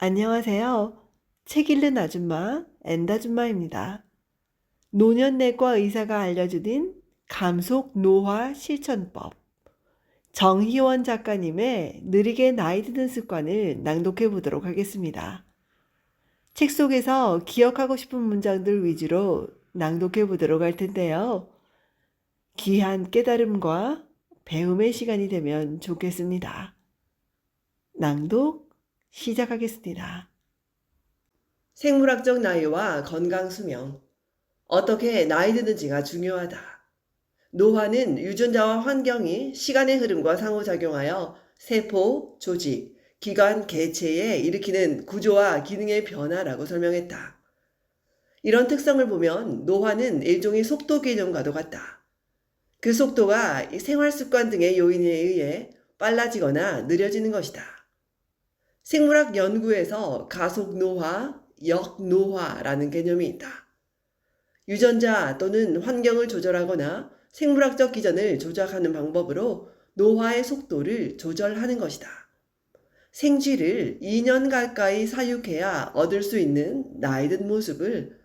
안녕하세요. 책 읽는 아줌마, 엔다줌마입니다. 노년내과 의사가 알려주는 감속 노화 실천법. 정희원 작가님의 느리게 나이 드는 습관을 낭독해 보도록 하겠습니다. 책 속에서 기억하고 싶은 문장들 위주로 낭독해 보도록 할 텐데요. 귀한 깨달음과 배움의 시간이 되면 좋겠습니다. 낭독 시작하겠습니다. 생물학적 나이와 건강 수명. 어떻게 나이 드는지가 중요하다. 노화는 유전자와 환경이 시간의 흐름과 상호작용하여 세포, 조직, 기관, 개체에 일으키는 구조와 기능의 변화라고 설명했다. 이런 특성을 보면 노화는 일종의 속도 개념과도 같다. 그 속도가 생활습관 등의 요인에 의해 빨라지거나 느려지는 것이다. 생물학 연구에서 가속 노화, 역노화라는 개념이 있다. 유전자 또는 환경을 조절하거나 생물학적 기전을 조작하는 방법으로 노화의 속도를 조절하는 것이다. 생쥐를 2년 가까이 사육해야 얻을 수 있는 나이든 모습을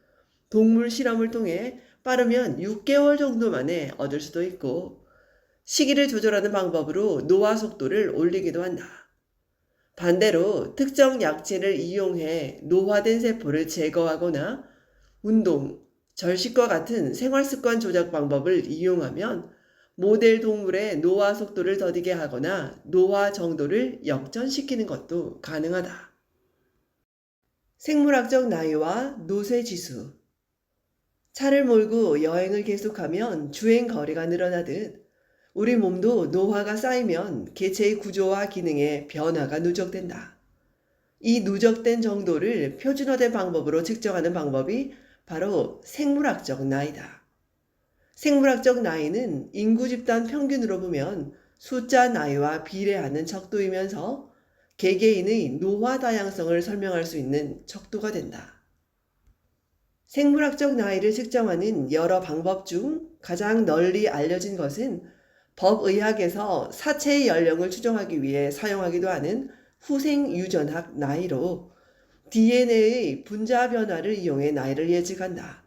동물 실험을 통해 빠르면 6개월 정도 만에 얻을 수도 있고, 시기를 조절하는 방법으로 노화 속도를 올리기도 한다. 반대로 특정 약제를 이용해 노화된 세포를 제거하거나 운동, 절식과 같은 생활습관 조작 방법을 이용하면 모델 동물의 노화 속도를 더디게 하거나 노화 정도를 역전시키는 것도 가능하다. 생물학적 나이와 노쇠지수. 차를 몰고 여행을 계속하면 주행 거리가 늘어나듯 우리 몸도 노화가 쌓이면 개체의 구조와 기능에 변화가 누적된다. 이 누적된 정도를 표준화된 방법으로 측정하는 방법이 바로 생물학적 나이다. 생물학적 나이는 인구 집단 평균으로 보면 숫자 나이와 비례하는 척도이면서 개개인의 노화 다양성을 설명할 수 있는 척도가 된다. 생물학적 나이를 측정하는 여러 방법 중 가장 널리 알려진 것은 법의학에서 사체의 연령을 추정하기 위해 사용하기도 하는 후생유전학 나이로 DNA의 분자 변화를 이용해 나이를 예측한다.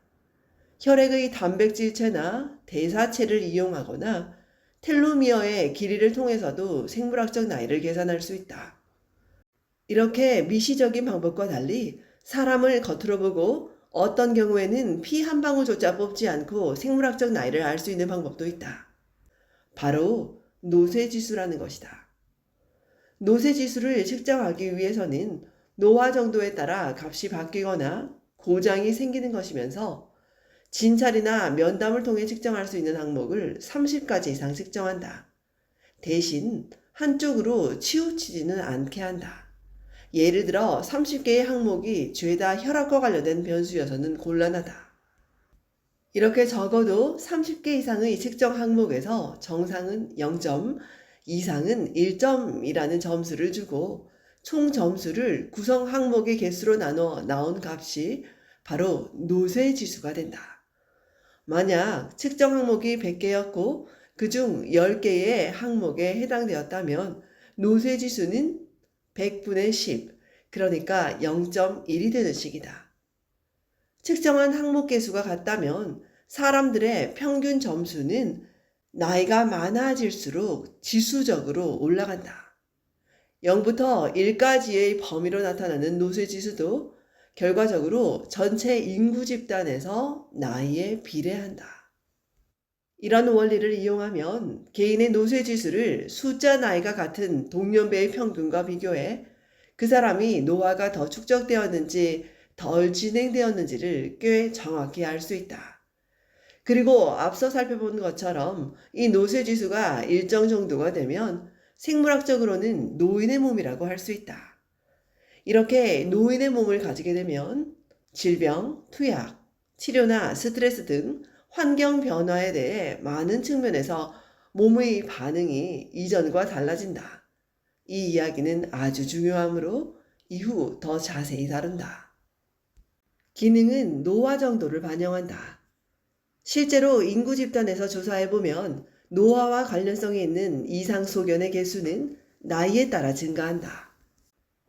혈액의 단백질체나 대사체를 이용하거나 텔로미어의 길이를 통해서도 생물학적 나이를 계산할 수 있다. 이렇게 미시적인 방법과 달리 사람을 겉으로 보고 어떤 경우에는 피 한 방울조차 뽑지 않고 생물학적 나이를 알 수 있는 방법도 있다. 바로 노쇠지수라는 것이다. 노쇠지수를 측정하기 위해서는 노화 정도에 따라 값이 바뀌거나 고장이 생기는 것이면서 진찰이나 면담을 통해 측정할 수 있는 항목을 30가지 이상 측정한다. 대신 한쪽으로 치우치지는 않게 한다. 예를 들어 30개의 항목이 죄다 혈압과 관련된 변수여서는 곤란하다. 이렇게 적어도 30개 이상의 측정 항목에서 정상은 0점, 이상은 1점이라는 점수를 주고 총 점수를 구성 항목의 개수로 나눠 나온 값이 바로 노쇠지수가 된다. 만약 측정 항목이 100개였고 그중 10개의 항목에 해당되었다면 노쇠지수는 100분의 10, 그러니까 0.1이 되는 식이다. 측정한 항목 개수가 같다면 사람들의 평균 점수는 나이가 많아질수록 지수적으로 올라간다. 0부터 1까지의 범위로 나타나는 노쇠지수도 결과적으로 전체 인구 집단에서 나이에 비례한다. 이런 원리를 이용하면 개인의 노쇠지수를 숫자 나이가 같은 동년배의 평균과 비교해 그 사람이 노화가 더 축적되었는지 덜 진행되었는지를 꽤 정확히 알 수 있다. 그리고 앞서 살펴본 것처럼 이 노쇠지수가 일정 정도가 되면 생물학적으로는 노인의 몸이라고 할 수 있다. 이렇게 노인의 몸을 가지게 되면 질병, 투약, 치료나 스트레스 등 환경 변화에 대해 많은 측면에서 몸의 반응이 이전과 달라진다. 이 이야기는 아주 중요하므로 이후 더 자세히 다룬다. 기능은 노화 정도를 반영한다. 실제로 인구 집단에서 조사해보면 노화와 관련성이 있는 이상 소견의 개수는 나이에 따라 증가한다.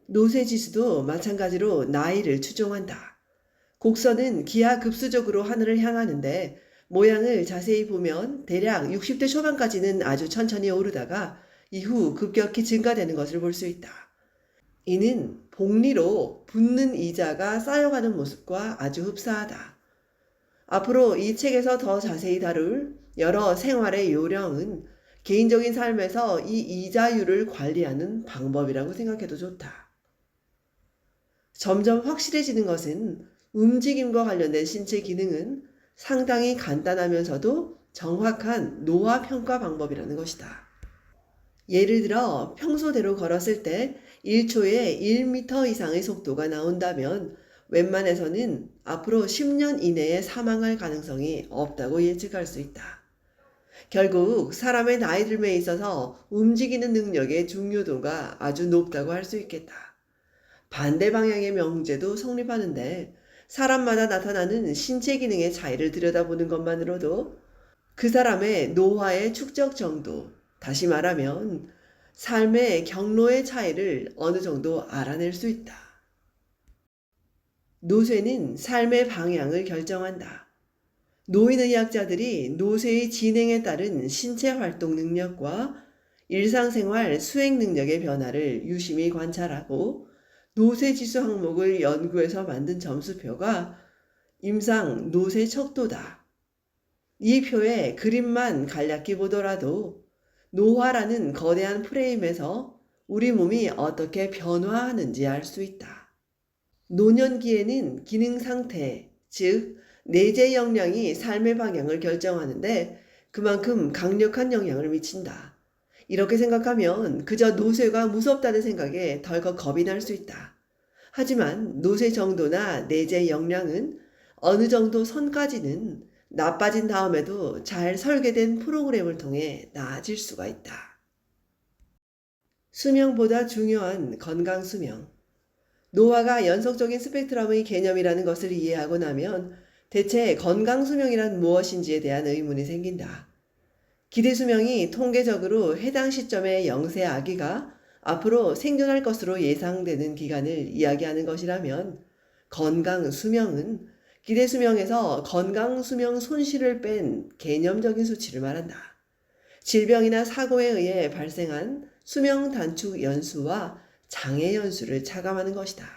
노쇠지수도 마찬가지로 나이를 추종한다. 곡선은 기하급수적으로 하늘을 향하는데 모양을 자세히 보면 대략 60대 초반까지는 아주 천천히 오르다가 이후 급격히 증가되는 것을 볼 수 있다. 이는 복리로 붙는 이자가 쌓여가는 모습과 아주 흡사하다. 앞으로 이 책에서 더 자세히 다룰 여러 생활의 요령은 개인적인 삶에서 이 이자율을 관리하는 방법이라고 생각해도 좋다. 점점 확실해지는 것은 움직임과 관련된 신체 기능은 상당히 간단하면서도 정확한 노화 평가 방법이라는 것이다. 예를 들어 평소대로 걸었을 때 1초에 1m 이상의 속도가 나온다면 웬만해서는 앞으로 10년 이내에 사망할 가능성이 없다고 예측할 수 있다. 결국 사람의 나이 들매에 있어서 움직이는 능력의 중요도가 아주 높다고 할 수 있겠다. 반대 방향의 명제도 성립하는데 사람마다 나타나는 신체 기능의 차이를 들여다보는 것만으로도 그 사람의 노화의 축적 정도, 다시 말하면 삶의 경로의 차이를 어느 정도 알아낼 수 있다. 노쇠는 삶의 방향을 결정한다. 노인의학자들이 노쇠의 진행에 따른 신체 활동 능력과 일상생활 수행 능력의 변화를 유심히 관찰하고 노쇠지수 항목을 연구해서 만든 점수표가 임상 노쇠 척도다. 이 표에 그림만 간략히 보더라도 노화라는 거대한 프레임에서 우리 몸이 어떻게 변화하는지 알 수 있다. 노년기에는 기능 상태, 즉 내재 역량이 삶의 방향을 결정하는데 그만큼 강력한 영향을 미친다. 이렇게 생각하면 그저 노쇠가 무섭다는 생각에 덜컥 겁이 날 수 있다. 하지만 노쇠 정도나 내재 역량은 어느 정도 선까지는 나빠진 다음에도 잘 설계된 프로그램을 통해 나아질 수가 있다. 수명보다 중요한 건강 수명. 노화가 연속적인 스펙트럼의 개념이라는 것을 이해하고 나면 대체 건강 수명이란 무엇인지에 대한 의문이 생긴다. 기대 수명이 통계적으로 해당 시점의 영세 아기가 앞으로 생존할 것으로 예상되는 기간을 이야기하는 것이라면 건강 수명은 기대 수명에서 건강 수명 손실을 뺀 개념적인 수치를 말한다. 질병이나 사고에 의해 발생한 수명 단축 연수와 장애 연수를 차감하는 것이다.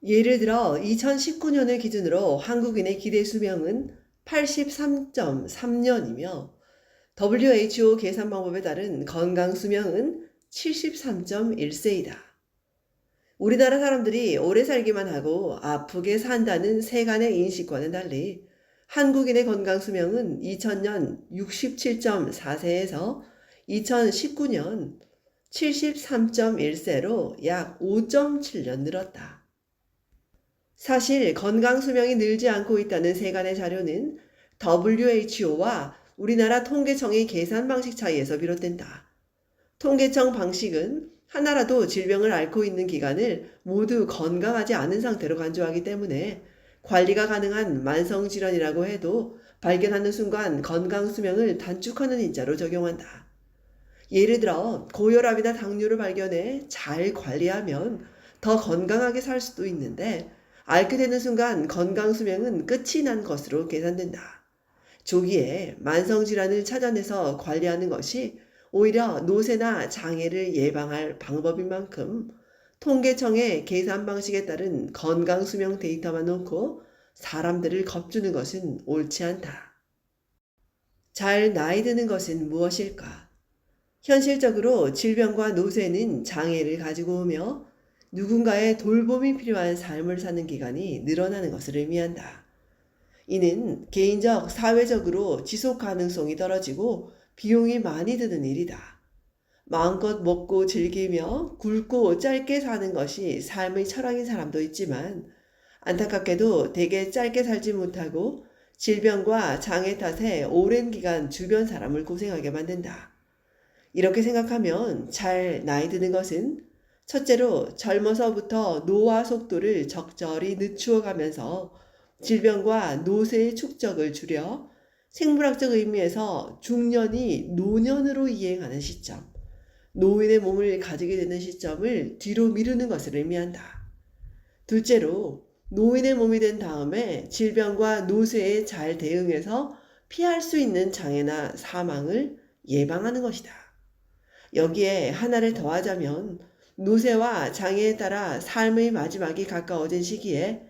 예를 들어 2019년을 기준으로 한국인의 기대 수명은 83.3년이며 WHO 계산 방법에 따른 건강 수명은 73.1세이다. 우리나라 사람들이 오래 살기만 하고 아프게 산다는 세간의 인식과는 달리 한국인의 건강 수명은 2000년 67.4세에서 2019년 73.1세로 약 5.7년 늘었다. 사실 건강 수명이 늘지 않고 있다는 세간의 자료는 WHO와 우리나라 통계청의 계산 방식 차이에서 비롯된다. 통계청 방식은 하나라도 질병을 앓고 있는 기간을 모두 건강하지 않은 상태로 간주하기 때문에 관리가 가능한 만성질환이라고 해도 발견하는 순간 건강 수명을 단축하는 인자로 적용한다. 예를 들어 고혈압이나 당뇨를 발견해 잘 관리하면 더 건강하게 살 수도 있는데 앓게 되는 순간 건강 수명은 끝이 난 것으로 계산된다. 조기에 만성질환을 찾아내서 관리하는 것이 오히려 노쇠나 장애를 예방할 방법인 만큼 통계청의 계산 방식에 따른 건강 수명 데이터만 놓고 사람들을 겁주는 것은 옳지 않다. 잘 나이 드는 것은 무엇일까? 현실적으로 질병과 노쇠는 장애를 가지고 오며 누군가의 돌봄이 필요한 삶을 사는 기간이 늘어나는 것을 의미한다. 이는 개인적, 사회적으로 지속 가능성이 떨어지고 비용이 많이 드는 일이다. 마음껏 먹고 즐기며 굵고 짧게 사는 것이 삶의 철학인 사람도 있지만 안타깝게도 대개 짧게 살지 못하고 질병과 장애 탓에 오랜 기간 주변 사람을 고생하게 만든다. 이렇게 생각하면 잘 나이 드는 것은 첫째로 젊어서부터 노화 속도를 적절히 늦추어 가면서 질병과 노쇠의 축적을 줄여 생물학적 의미에서 중년이 노년으로 이행하는 시점. 노인의 몸을 가지게 되는 시점을 뒤로 미루는 것을 의미한다. 둘째로, 노인의 몸이 된 다음에 질병과 노쇠에 잘 대응해서 피할 수 있는 장애나 사망을 예방하는 것이다. 여기에 하나를 더하자면 노쇠와 장애에 따라 삶의 마지막이 가까워진 시기에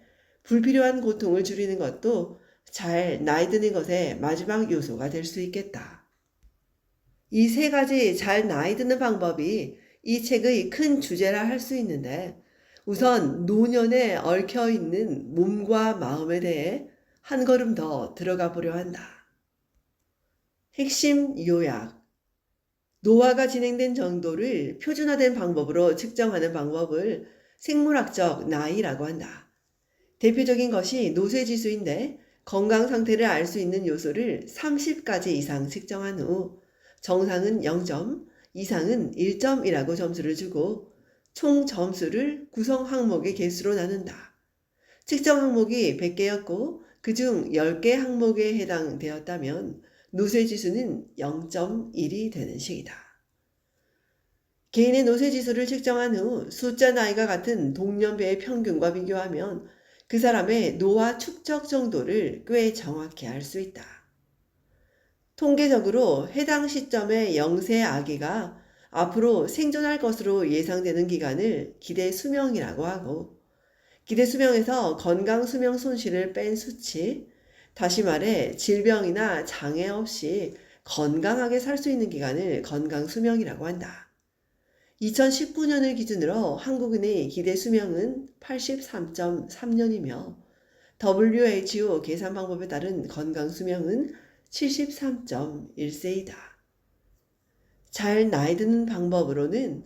불필요한 고통을 줄이는 것도 잘 나이 드는 것의 마지막 요소가 될 수 있겠다. 이 세 가지 잘 나이 드는 방법이 이 책의 큰 주제라 할 수 있는데, 우선 노년에 얽혀 있는 몸과 마음에 대해 한 걸음 더 들어가 보려 한다. 핵심 요약. 노화가 진행된 정도를 표준화된 방법으로 측정하는 방법을 생물학적 나이라고 한다. 대표적인 것이 노쇠지수인데, 건강 상태를 알 수 있는 요소를 30가지 이상 측정한 후 정상은 0점, 이상은 1점이라고 점수를 주고 총 점수를 구성 항목의 개수로 나눈다. 측정 항목이 100개였고 그중 10개 항목에 해당되었다면 노쇠지수는 0.1이 되는 식이다. 개인의 노쇠지수를 측정한 후 숫자 나이가 같은 동년배의 평균과 비교하면 그 사람의 노화 축적 정도를 꽤 정확히 알 수 있다. 통계적으로 해당 시점의 영세 아기가 앞으로 생존할 것으로 예상되는 기간을 기대 수명이라고 하고, 기대 수명에서 건강 수명 손실을 뺀 수치, 다시 말해 질병이나 장애 없이 건강하게 살 수 있는 기간을 건강 수명이라고 한다. 2019년을 기준으로 한국인의 기대 수명은 83.3년이며 WHO 계산 방법에 따른 건강 수명은 73.1세이다. 잘 나이 드는 방법으로는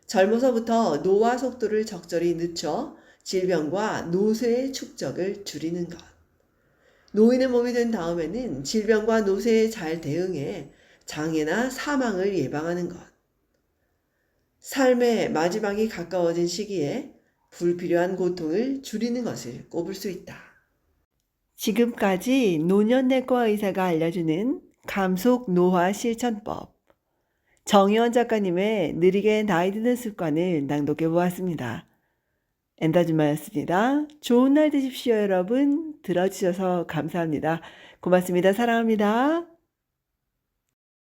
젊어서부터 노화 속도를 적절히 늦춰 질병과 노쇠의 축적을 줄이는 것. 노인의 몸이 된 다음에는 질병과 노쇠에 잘 대응해 장애나 사망을 예방하는 것. 삶의 마지막이 가까워진 시기에 불필요한 고통을 줄이는 것을 꼽을 수 있다. 지금까지 노년내과 의사가 알려주는 감속 노화 실천법, 정희원 작가님의 느리게 나이 드는 습관을 낭독해 보았습니다. 엔다주마였습니다. 좋은 날 되십시오, 여러분. 들어주셔서 감사합니다. 고맙습니다. 사랑합니다.